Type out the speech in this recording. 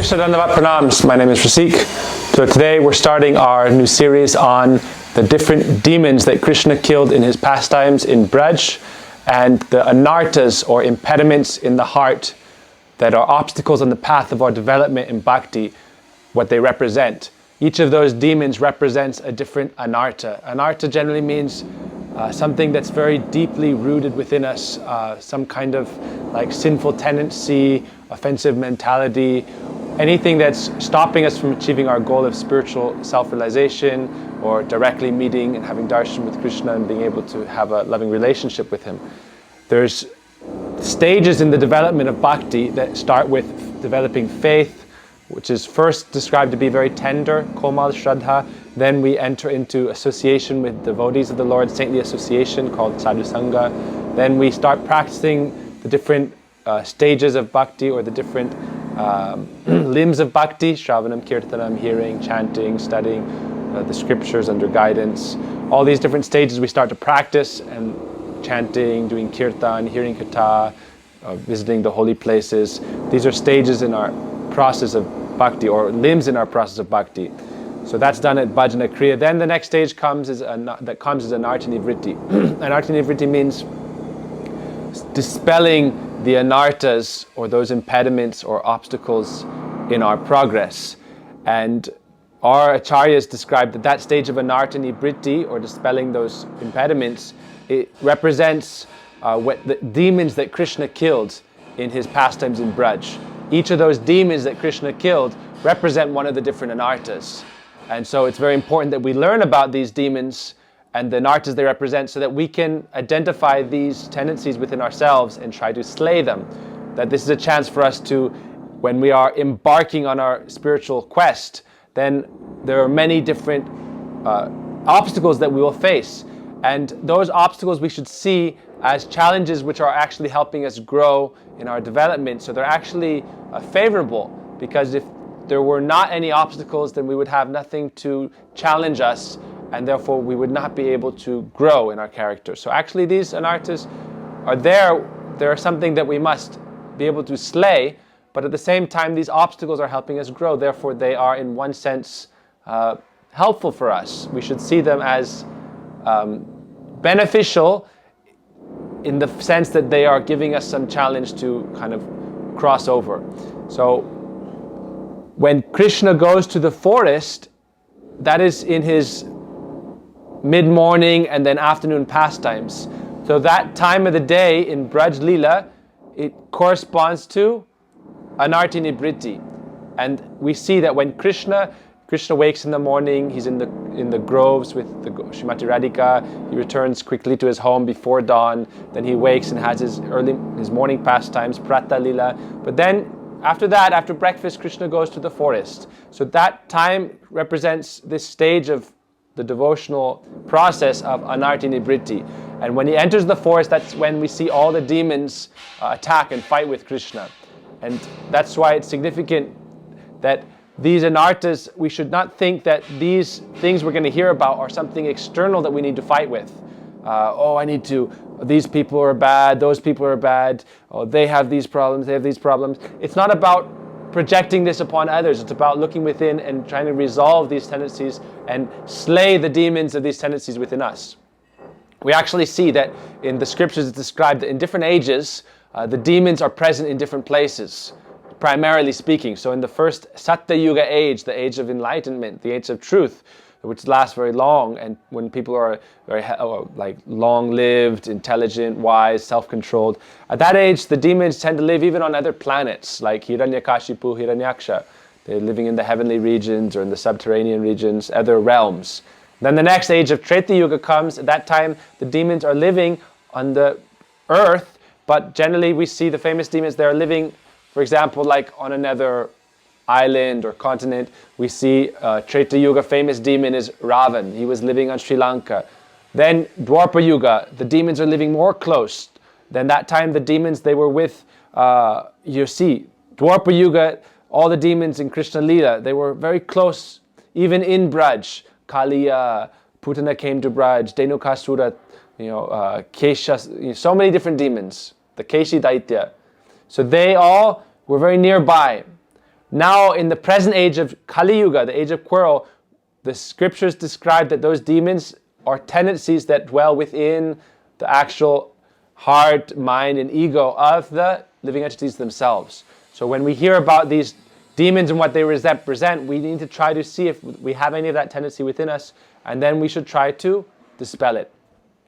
Krishna Dandavat Pranams. My name is Rasik. So today we're starting our new series on the different demons that Krishna killed in his pastimes in Braj and the anartas or impediments in the heart that are obstacles on the path of our development in bhakti, what they represent. Each of those demons represents a different anarta. Anarta generally means something that's very deeply rooted within us, some kind of like sinful tendency, offensive mentality, anything that's stopping us from achieving our goal of spiritual self-realization or directly meeting and having darshan with Krishna and being able to have a loving relationship with him. There's stages in the development of bhakti that start with developing faith, which is first described to be very tender, komal shraddha. Then we enter into association with devotees of the Lord, saintly association called sadhu sangha. Then we start practicing the different stages of bhakti or the different limbs of bhakti, shravanam, kirtanam, hearing, chanting, studying the scriptures under guidance. All these different stages we start to practice, and chanting, doing kirtan, hearing katha, visiting the holy places. These are stages in our process of bhakti, or limbs in our process of bhakti. So that's done at bhajana kriya. Then the next stage comes as anarta nivritti. Anarta nivritti means dispelling the anartas, or those impediments or obstacles in our progress. And our acharyas described that stage of anarta nivritti, or dispelling those impediments, it represents what the demons that Krishna killed in his pastimes in Braj. Each of those demons that Krishna killed represent one of the different anartas. And so it's very important that we learn about these demons and the anartas they represent so that we can identify these tendencies within ourselves and try to slay them. That this is a chance for us to, when we are embarking on our spiritual quest, then there are many different obstacles that we will face. And those obstacles we should see as challenges which are actually helping us grow in our development. So they're actually favorable, because if there were not any obstacles, then we would have nothing to challenge us, and therefore we would not be able to grow in our character. So actually these anartas are there. They're something that we must be able to slay, but at the same time these obstacles are helping us grow. Therefore they are in one sense helpful for us. We should see them as beneficial in the sense that they are giving us some challenge to kind of cross over. So when Krishna goes to the forest, that is in his mid-morning and then afternoon pastimes. So that time of the day in Braj Leela, it corresponds to Anarta Nivritti. And we see that when Krishna wakes in the morning, he's in the groves with the Srimati Radhika, he returns quickly to his home before dawn, then he wakes and has his morning pastimes, Prata Leela. But then after that, after breakfast, Krishna goes to the forest. So that time represents this stage of the devotional process of Anarta Nivritti. And when he enters the forest, that's when we see all the demons attack and fight with Krishna. And that's why it's significant that these anartas, we should not think that these things we're going to hear about are something external that we need to fight with. These people are bad, those people are bad, they have these problems, they have these problems. It's not about projecting this upon others. It's about looking within and trying to resolve these tendencies and slay the demons of these tendencies within us. We actually see that in the scriptures it's described that in different ages, the demons are present in different places, primarily speaking. So in the first Satya Yuga age, the age of enlightenment, the age of truth, which lasts very long, and when people are very long-lived, intelligent, wise, self-controlled, at that age the demons tend to live even on other planets like Hiranyakashipu, Hiranyaksha. They're living in the heavenly regions or in the subterranean regions, other realms. Then the next age of Treta Yuga comes. At that time the demons are living on the earth, but generally we see the famous demons, they're living, for example, like on another island or continent. We see Treta Yuga famous demon is Ravan. He was living on Sri Lanka. Then Dwapara Yuga, the demons are living more close. Then that time the demons, they were with, Dwapara Yuga, all the demons in Krishna Leela, they were very close, even in Braj. Kaliya, Putana came to Braj, Dhenukasura, Kesha, so many different demons, the Keshi Daitya. So they all were very nearby. Now, in the present age of Kali Yuga, the age of quarrel, the scriptures describe that those demons are tendencies that dwell within the actual heart, mind, and ego of the living entities themselves. So when we hear about these demons and what they represent, we need to try to see if we have any of that tendency within us, and then we should try to dispel it.